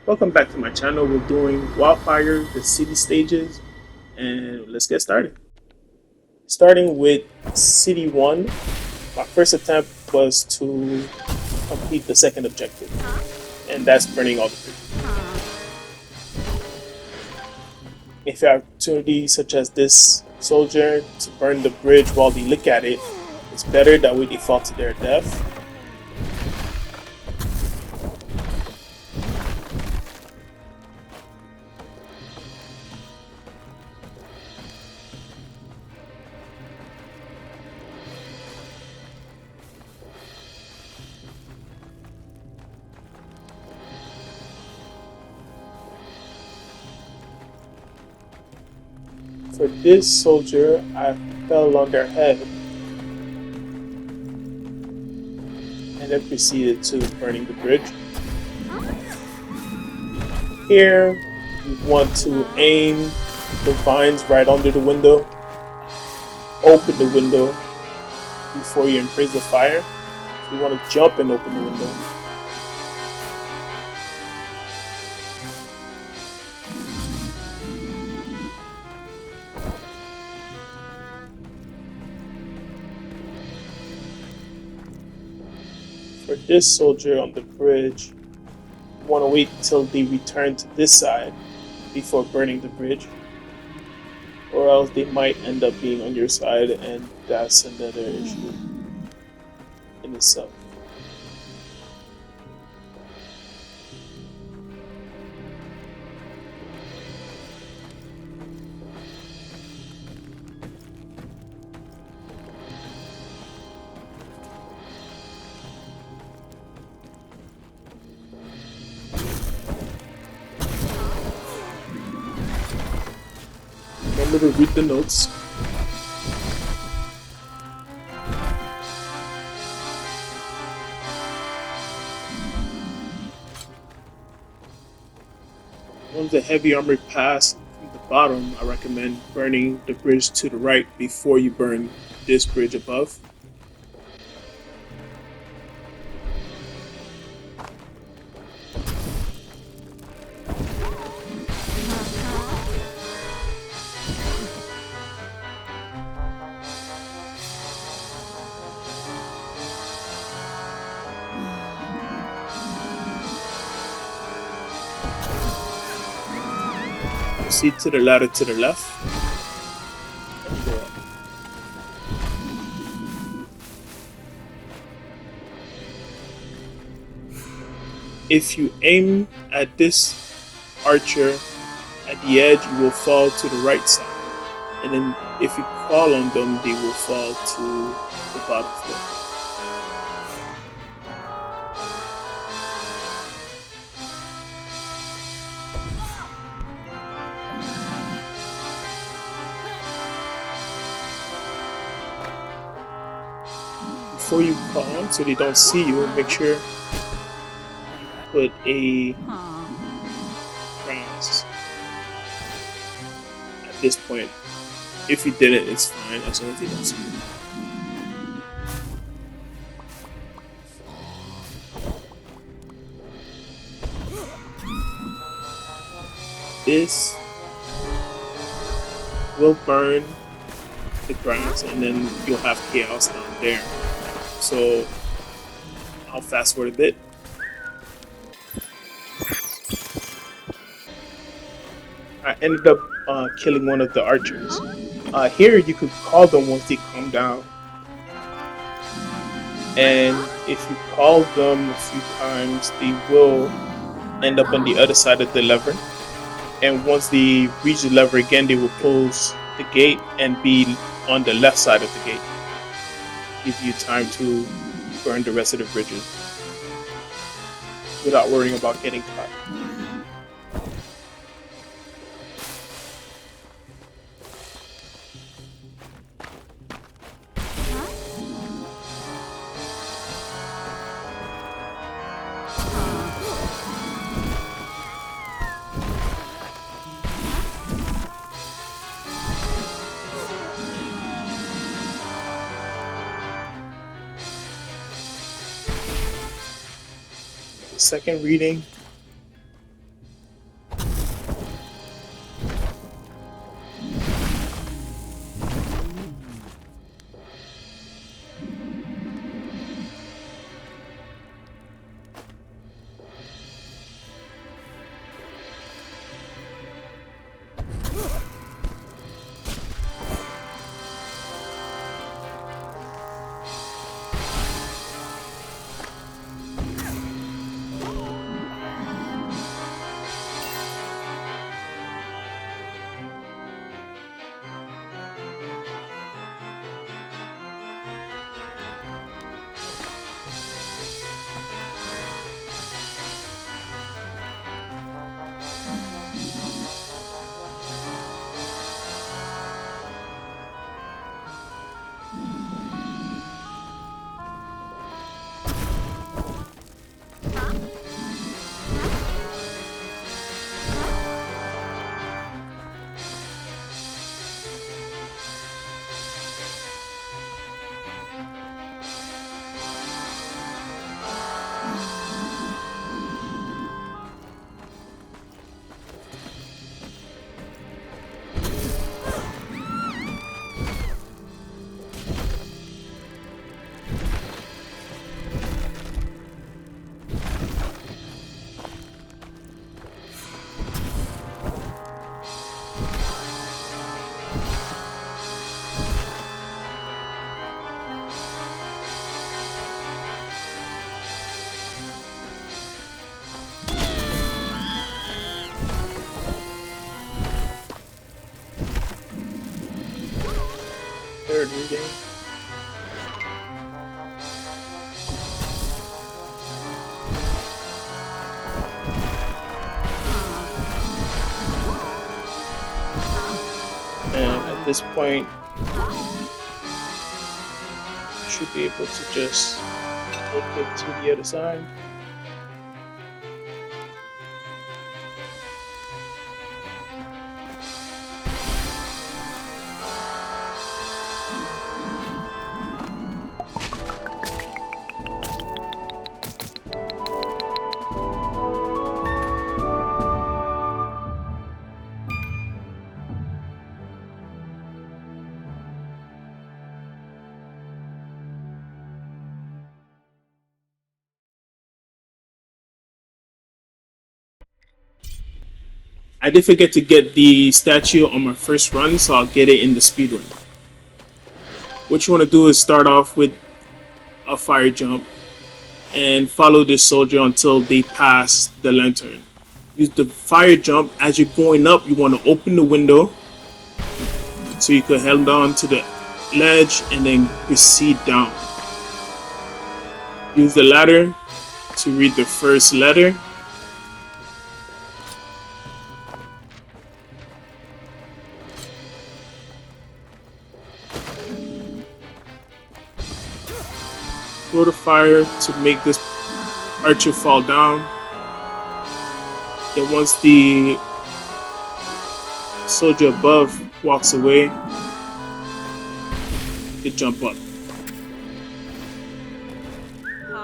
Welcome back to my channel. We're doing Wildfire, the city stages, and let's get started. Starting with City 1, my first attempt was to complete the second objective, and that's burning all the bridges. If you have opportunities such as this soldier to burn the bridge while they look at it, it's better, that way they fall to their death. For this soldier, I fell on their head and then proceeded to burning the bridge. Here, you want to aim the vines right under the window, open the window before you embrace the fire. So you want to jump and open the window. For this soldier on the bridge, you want to wait till they return to this side before burning the bridge, or else they might end up being on your side, and that's another issue in itself. Remember to read the notes. Once the heavy armor pass from the bottom, I recommend burning the bridge to the right before you burn this bridge above. Proceed to the ladder to the left. And go up. If you aim at this archer at the edge, you will fall to the right side. And then if you call on them, they will fall to the bottom floor. Before you call on, so they don't see you, make sure you put a cross at this point. If you didn't, it's fine, as long as they don't see you. This will burn the grass, and then you'll have chaos down there. So I'll fast forward a bit. I ended up killing one of the archers. Here you could call them once they calm down. And if you call them a few times, they will end up on the other side of the lever. And once they reach the lever again, they will close the gate and be on the left side of the gate. Give you time to burn the rest of the bridges without worrying about getting caught. Second reading, this point, you should be able to just take it to the other side. I did forget to get the statue on my first run, so I'll get it in the speed run. What you want to do is start off with a fire jump and follow this soldier until they pass the lantern. Use the fire jump. As you're going up, you want to open the window so you can hold on to the ledge and then proceed down. Use the ladder to read the first letter. Throw the fire to make this archer fall down. Then once the soldier above walks away, you jump up.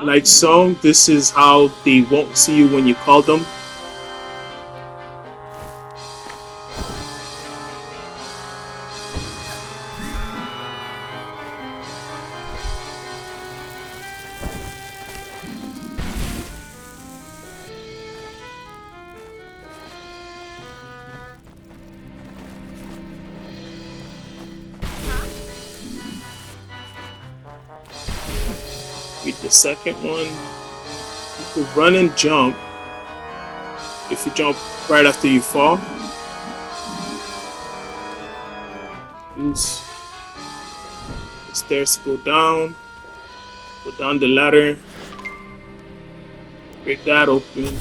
Like so, this is how they won't see you when you call them. Read the second one. You can run and jump. If you jump right after you fall, use the stairs to go down the ladder, break that open,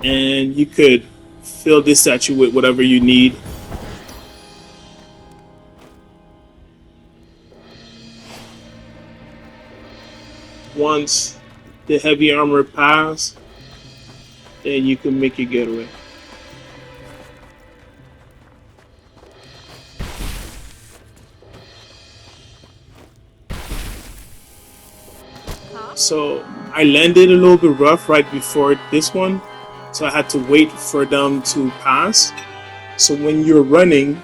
and you could fill this statue with whatever you need. Once the heavy armor pass, then you can make your getaway. So I landed a little bit rough right before this one, so I had to wait for them to pass. So when you're running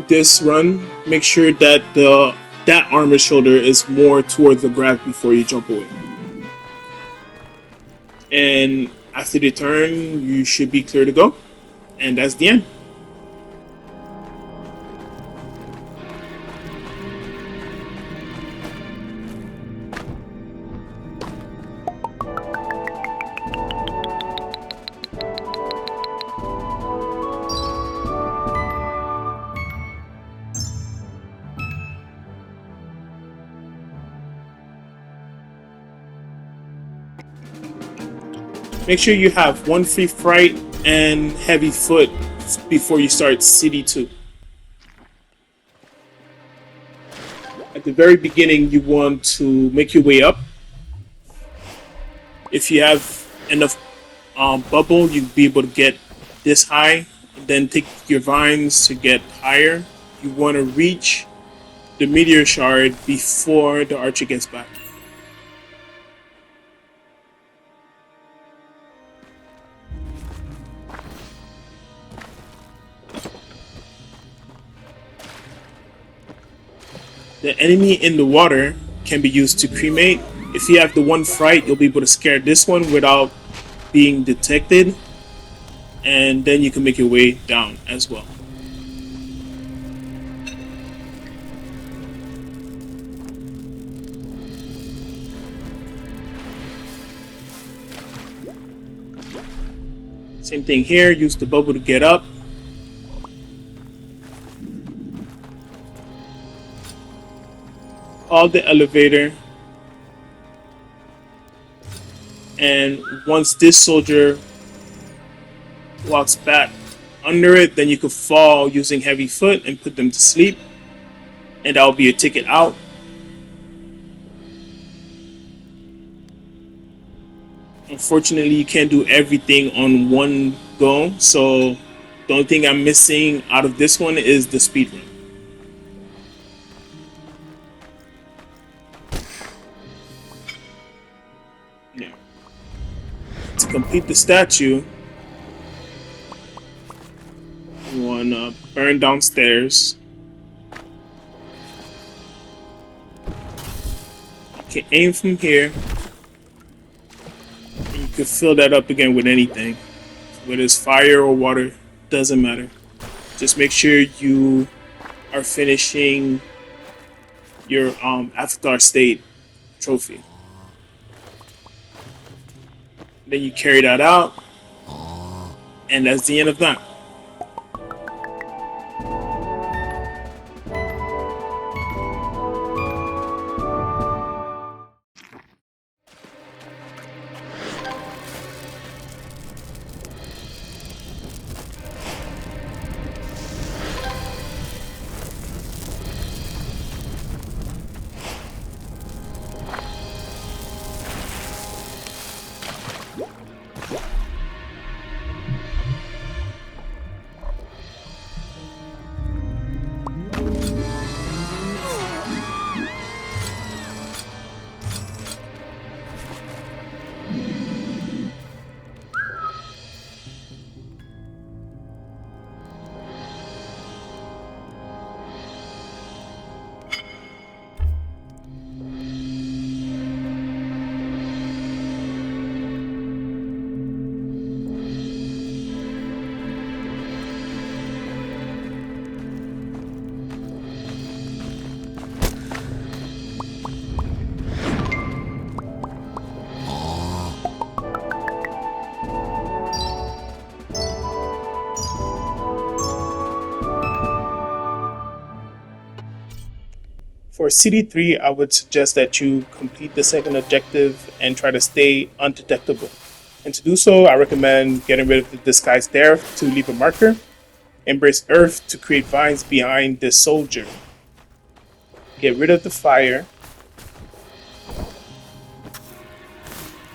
this run, make sure that that armor shoulder is more towards the ground before you jump away. And after the turn, you should be clear to go. And that's the end. Make sure you have one free fright and heavy foot before you start City 2. At the very beginning, you want to make your way up. If you have enough bubble, you'll be able to get this high. Then take your vines to get higher. You want to reach the meteor shard before the archer gets back. The enemy in the water can be used to cremate. If you have the one fright, you'll be able to scare this one without being detected. And then you can make your way down as well. Same thing here, use the bubble to get up. All the elevator, and once this soldier walks back under it, then you could fall using heavy foot and put them to sleep, and that will be your ticket out. Unfortunately, you can't do everything on one go, so the only thing I'm missing out of this one is the speed run. Yeah. To complete the statue, you wanna burn downstairs. You can aim from here. And you can fill that up again with anything. Whether it's fire or water, doesn't matter. Just make sure you are finishing your Avatar State trophy. Then you carry that out, and that's the end of that. For CD3, I would suggest that you complete the second objective and try to stay undetectable. And to do so, I recommend getting rid of the disguised there to leave a marker, embrace earth to create vines behind the soldier, get rid of the fire,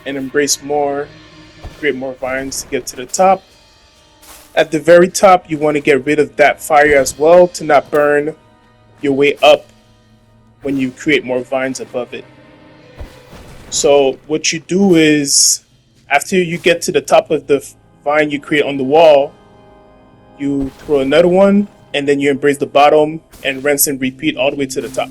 and embrace more, create more vines to get to the top. At the very top, you want to get rid of that fire as well to not burn your way up when you create more vines above it. So what you do is, after you get to the top of the vine you create on the wall, you throw another one, and then you embrace the bottom and rinse and repeat all the way to the top.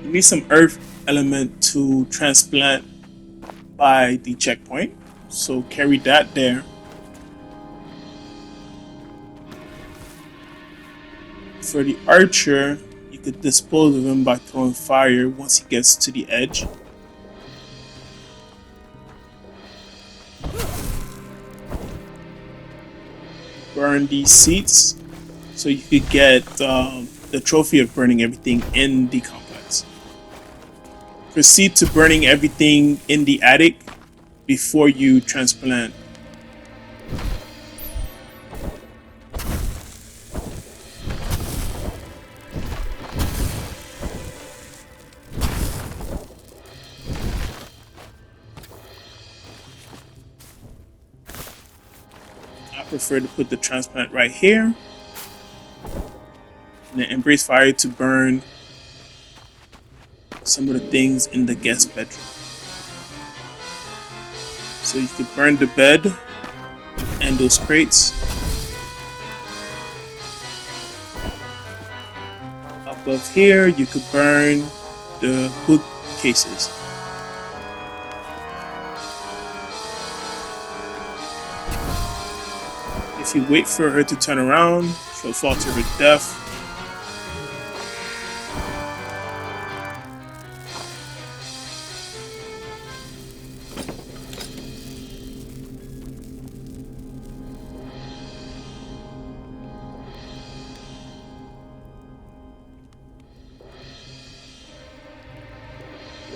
You need some earth element to transplant by the checkpoint, so carry that there. For the archer, you could dispose of him by throwing fire once he gets to the edge. Burn these seats so you could get the trophy of burning everything in the complex. Proceed to burning everything in the attic before you transplant. I prefer to put the transplant right here. And then embrace fire to burn some of the things in the guest bedroom. So you could burn the bed and those crates. Above here, you could burn the bookcases. If you wait for her to turn around, she'll fall to her death.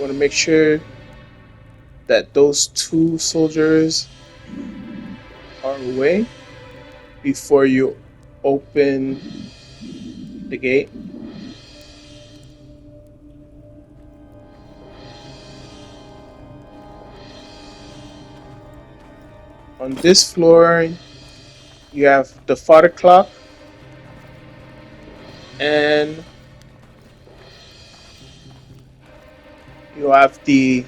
want to make sure that those 2 soldiers are away before you open the gate. On this floor, you have the fodder clock and you have the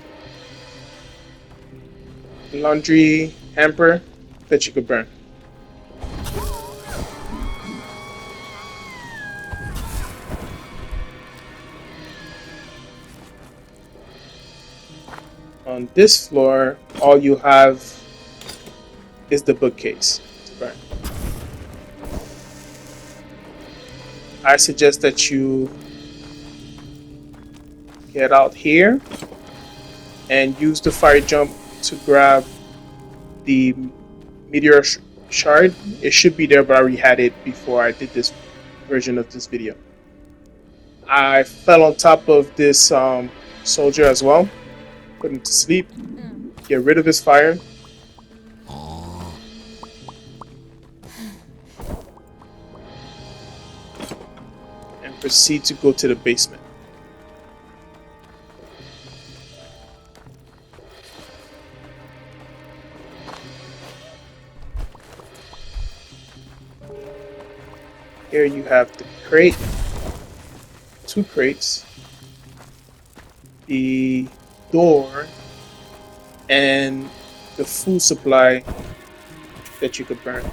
laundry hamper that you could burn. On this floor, all you have is the bookcase to burn. I suggest that you get out here and use the fire jump to grab the meteor shard. It should be there, but I already had it before I did this version of this video. I fell on top of this soldier as well. Put him to sleep. Get rid of his fire. And proceed to go to the basement. Here you have the crate, 2 crates, the door, and the food supply that you could burn.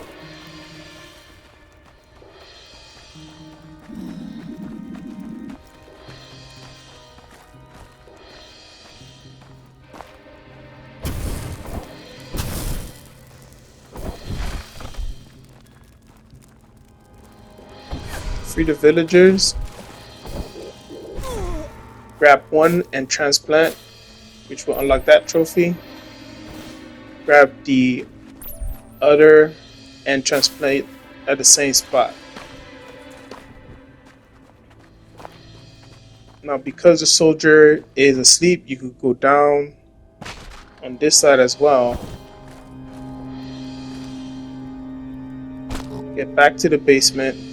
Free the villagers. Grab 1 and transplant, which will unlock that trophy. Grab the other and transplant at the same spot. Now, because the soldier is asleep, you could go down on this side as well. Get back to the basement.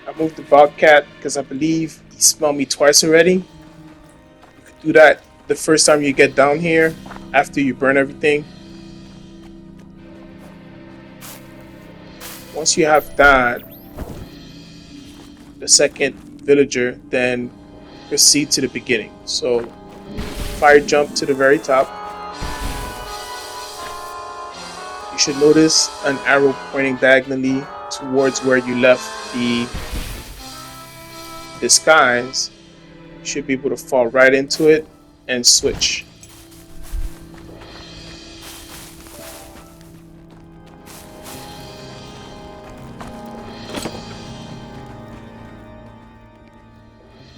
I moved the bobcat because I believe he smelled me twice already. You could do that the first time you get down here after you burn everything. Once you have that, the second villager, then proceed to the beginning. So fire jump to the very top. You should notice an arrow pointing diagonally towards where you left the disguise. You should be able to fall right into it and switch.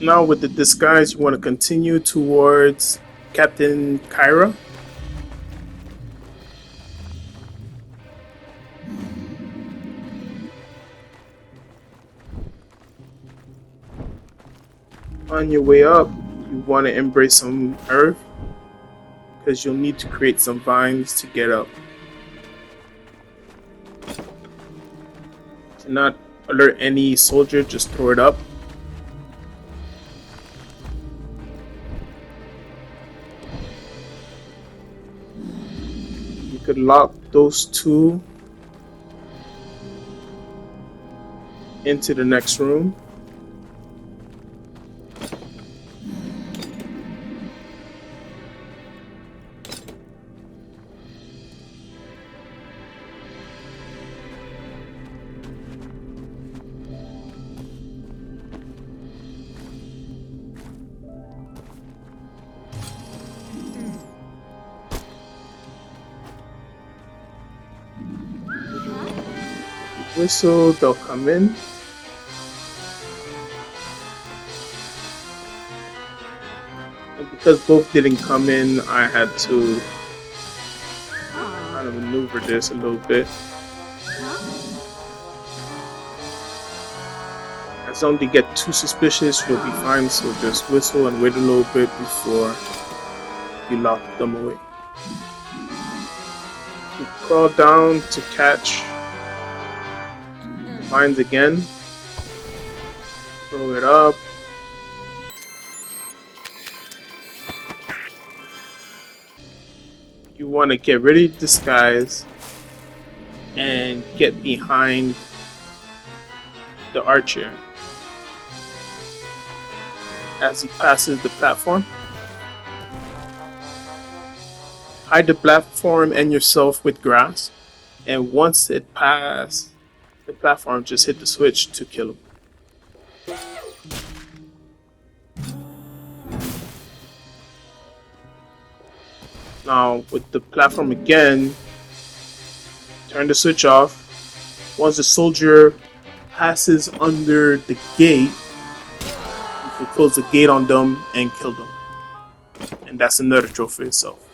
Now with the disguise, you want to continue towards Captain Kyra. On your way up, you want to embrace some earth because you'll need to create some vines to get up. To not alert any soldier, just throw it up. You could lock those 2 into the next room. Whistle, they'll come in. because both didn't come in, I had to kind of maneuver this a little bit. As long as you get too suspicious, you'll be fine. So just whistle and wait a little bit before you lock them away. You crawl down to catch vines again. Throw it up. You want to get rid of disguise and get behind the archer as he passes the platform. Hide the platform and yourself with grass, and once it passes the platform, just hit the switch to kill him. Now with the platform again, turn the switch off. Once the soldier passes under the gate, you can close the gate on them and kill them. And that's another trophy itself.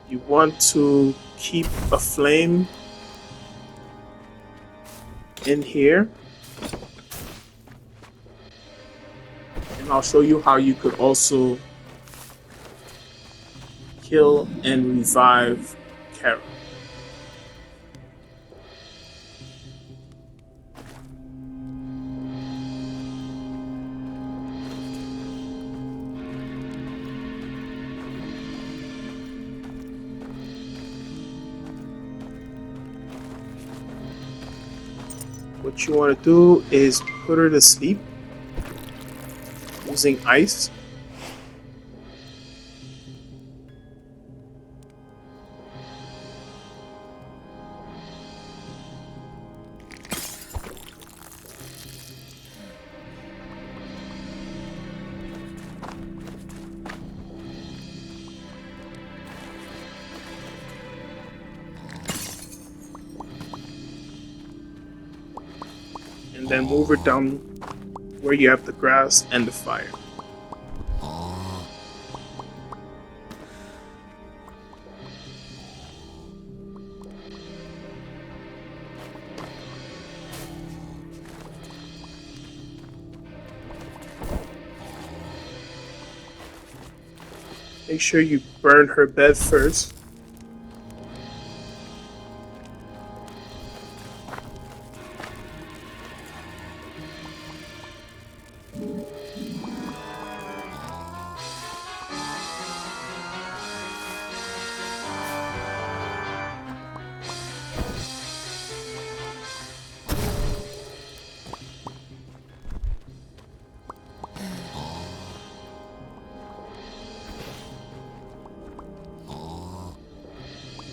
You want to keep a flame in here, and I'll show you how you could also kill and revive Kara. What you want to do is put her to sleep using ice. And then move her down where you have the grass and the fire. Make sure you burn her bed first.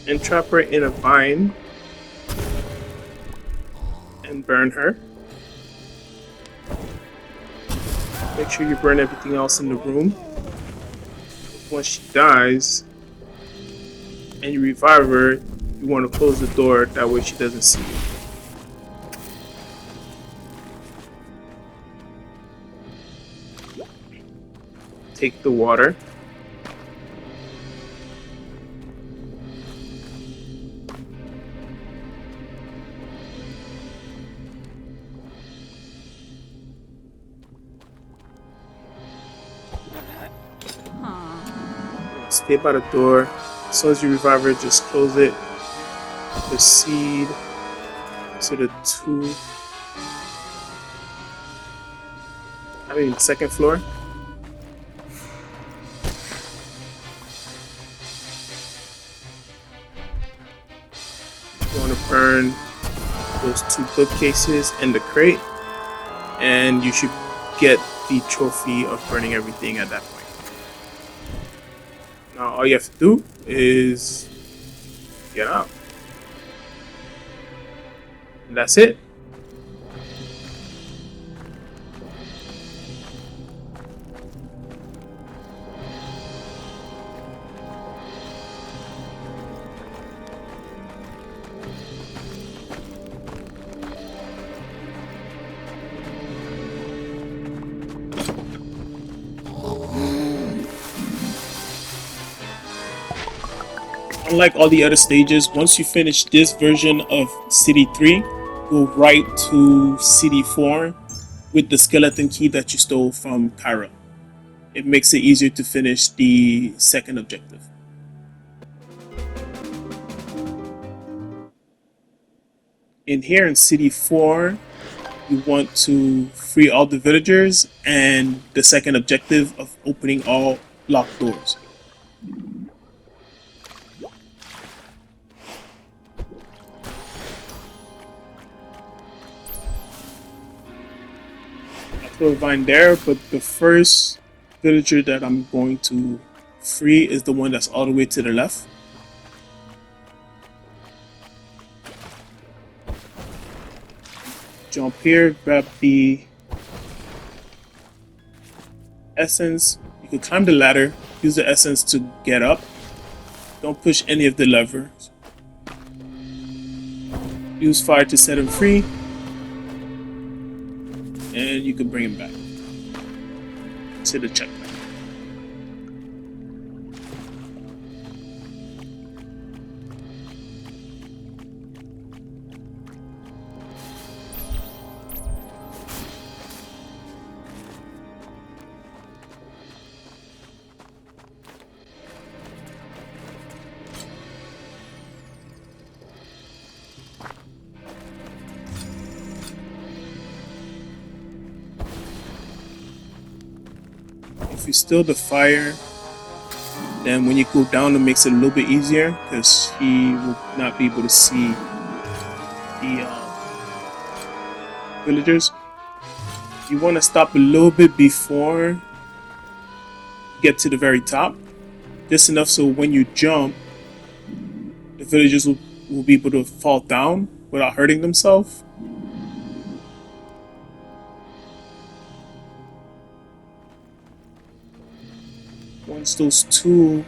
And trap her in a vine and burn her. Make sure you burn everything else in the room. Once she dies and you revive her, you want to close the door, that way she doesn't see you. Take the water. Stay by the door. As soon as you revive her, just close it. Proceed to the second floor. You want to burn those 2 bookcases and the crate, and you should get the trophy of burning everything at that point. Now all you have to do is get out. And that's it. Unlike all the other stages, once you finish this version of City 3, go right to City 4 with the skeleton key that you stole from Kyra. It makes it easier to finish the second objective. In here in City 4, you want to free all the villagers and the second objective of opening all locked doors. I throw a vine there, but the first villager that I'm going to free is the one that's all the way to the left. Jump here, grab the essence. You can climb the ladder, use the essence to get up. Don't push any of the levers. Use fire to set him free, and you can bring him back to the checkpoint. If you still the fire, then when you go down, it makes it a little bit easier because he will not be able to see the villagers. You want to stop a little bit before you get to the very top, just enough so when you jump, the villagers will be able to fall down without hurting themselves. Once those two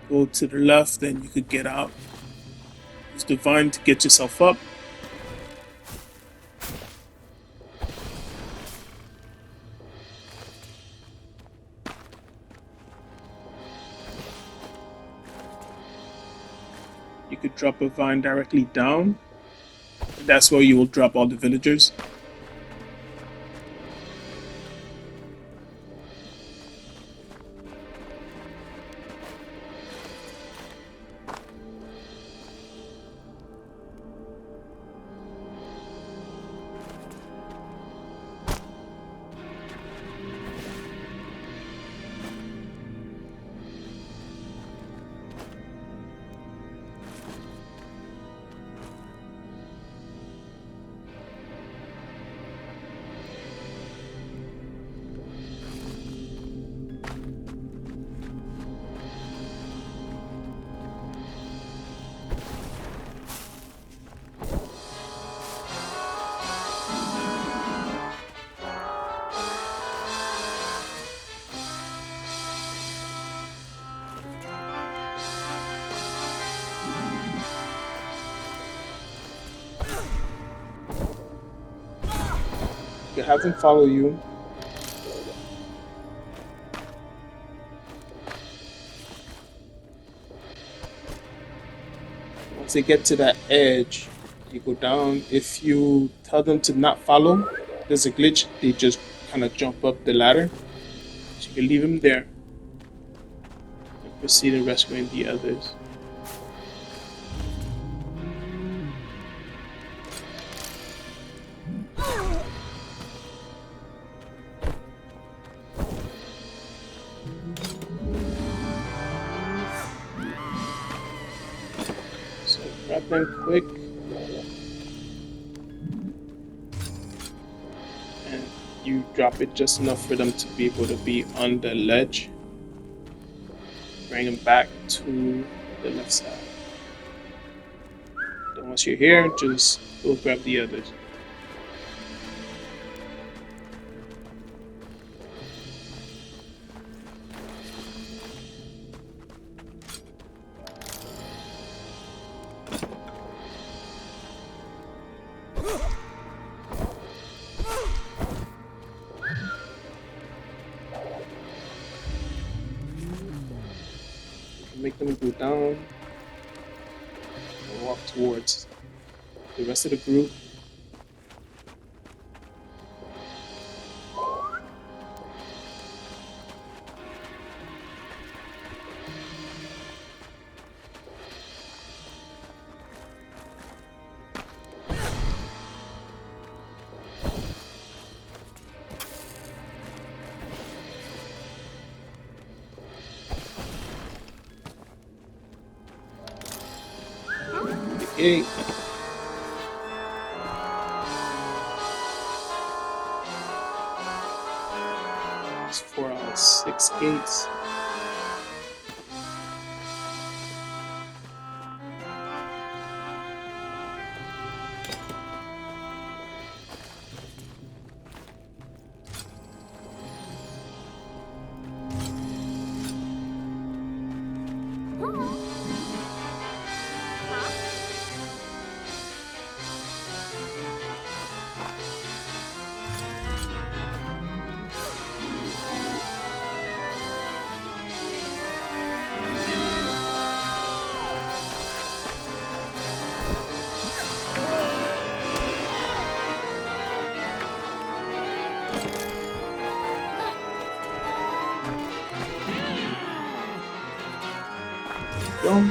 go to the left, then you could get out. Use the vine to get yourself up. You could drop a vine directly down. That's where you will drop all the villagers. You have them follow you. Once they get to that edge, you go down. If you tell them to not follow, there's a glitch. They just kind of jump up the ladder. So you can leave them there and proceed in rescuing the others. Grab them quick. And you drop it just enough for them to be able to be on the ledge. Bring them back to the left side. Then once you're here, just go grab the others. make them go down and walk towards the rest of the group. Okay. It's 4 out of 6 gates. Go.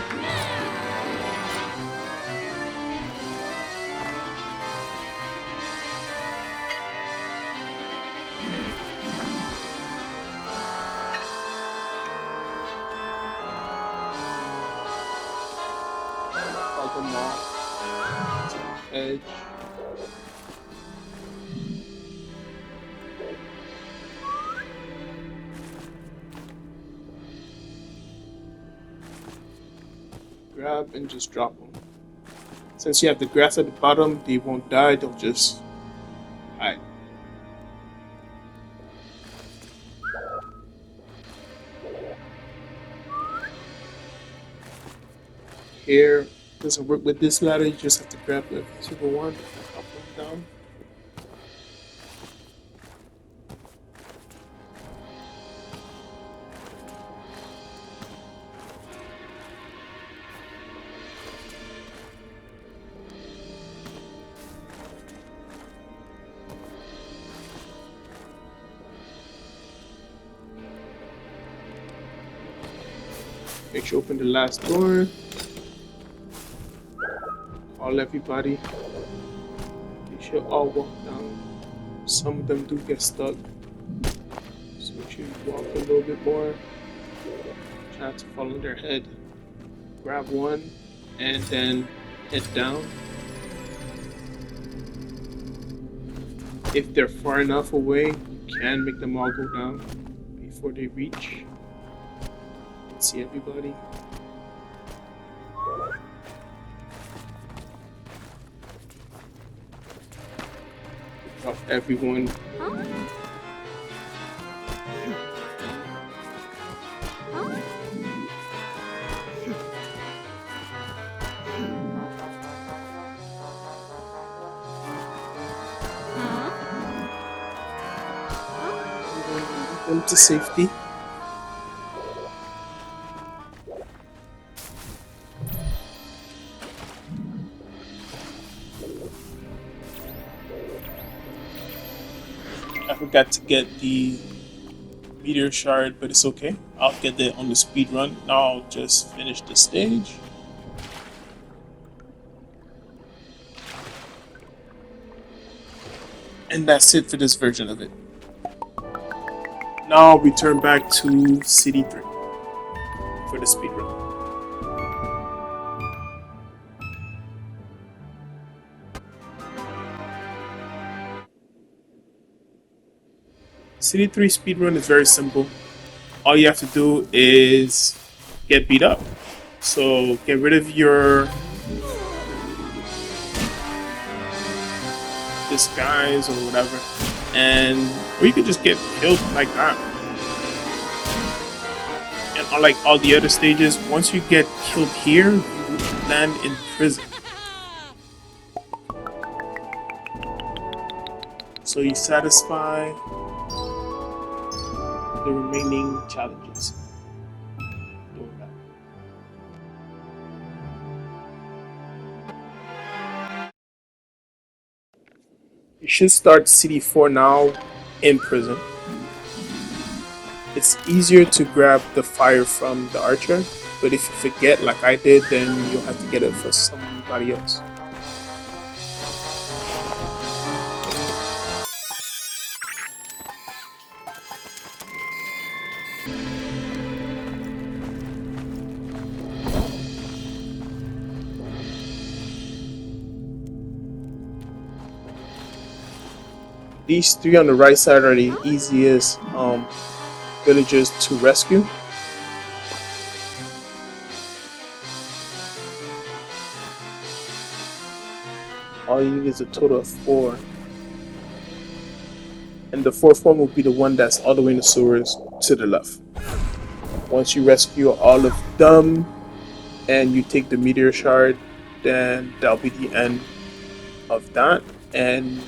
Follow them off to the edge. Grab and just drop them. Since you have the grass at the bottom, they won't die, they'll just hide. Here doesn't work with this ladder, you just have to grab the super one and drop them down. Make sure you open the last door. Call everybody. They should all walk down. Some of them do get stuck. So make sure you walk a little bit more. Try not to fall on their head. Grab one and then head down. If they're far enough away, you can make them all go down before they reach. See everybody. Drop everyone. Them to safety. I forgot to get the meteor shard, but it's okay. I'll get it on the speed run. Now I'll just finish the stage. And that's it for this version of it. Now I'll return back to City 3 for the speed run. City 3 speedrun is very simple. All you have to do is get beat up. So get rid of your disguise or whatever, or you could just get killed like that. And unlike all the other stages, once you get killed here, you land in prison. So you satisfy the remaining challenges doing that. You should start CD4 now in prison. It's easier to grab the fire from the archer, but if you forget like I did, then you'll have to get it for somebody else. These three on the right side are the easiest villagers to rescue. All you need is a total of 4. And the fourth one will be the one that's all the way in the sewers to the left. Once you rescue all of them and you take the meteor shard, then that'll be the end of that. And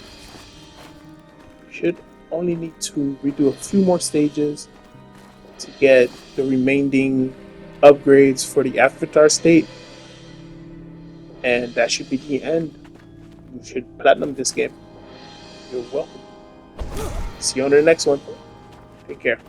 you should only need to redo a few more stages to get the remaining upgrades for the avatar state. And that should be the end. You should platinum this game. You're welcome. See you on the next one. Take care.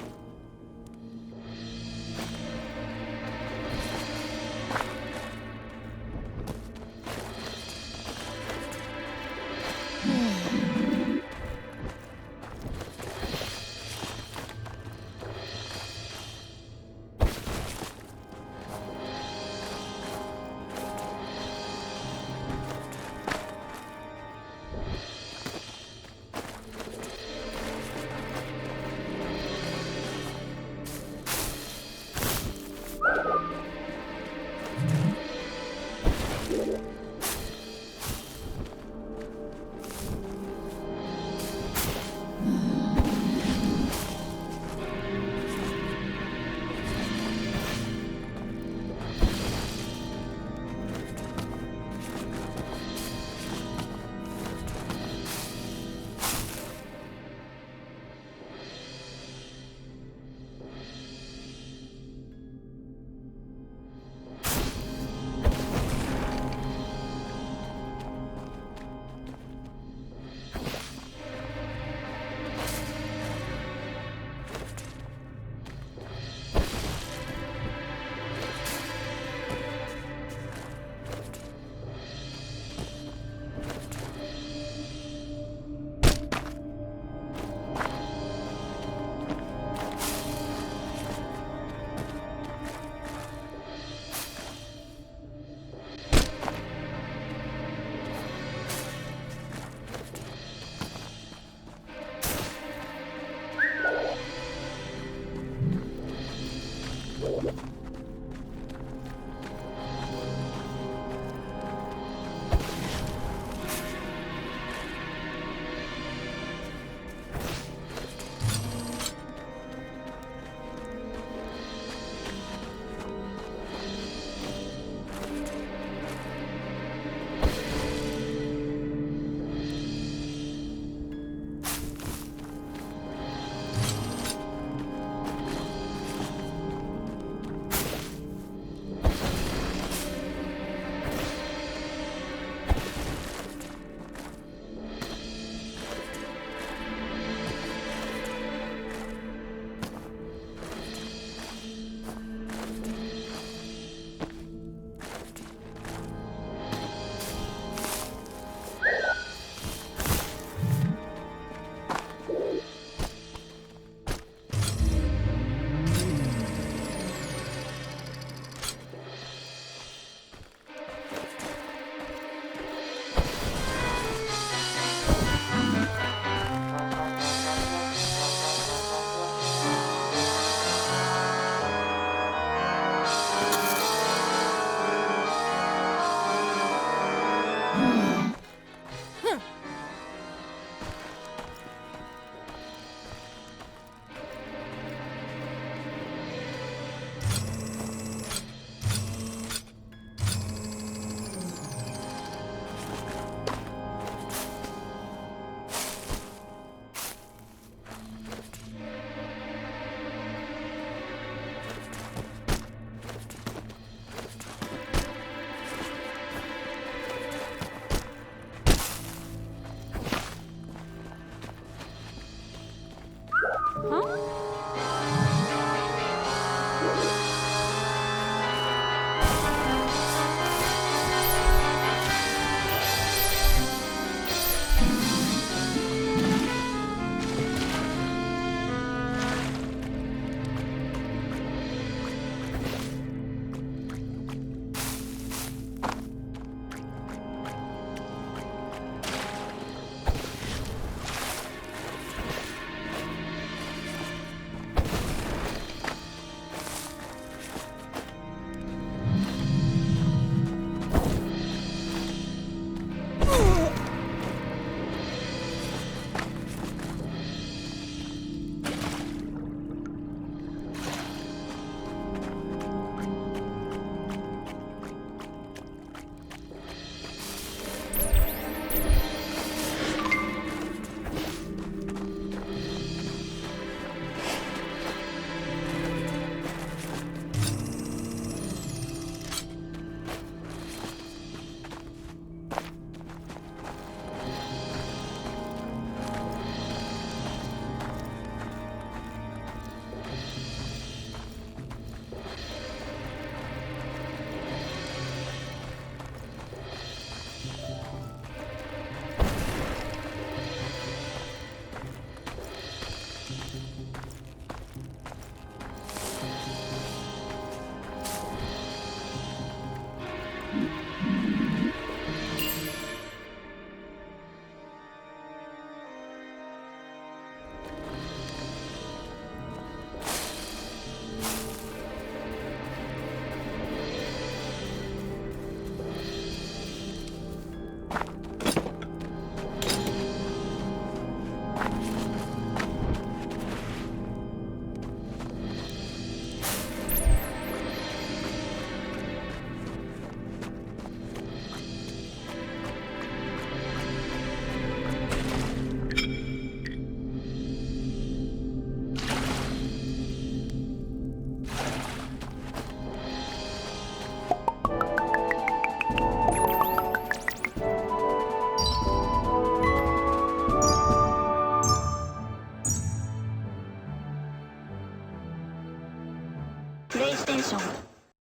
プレイステーション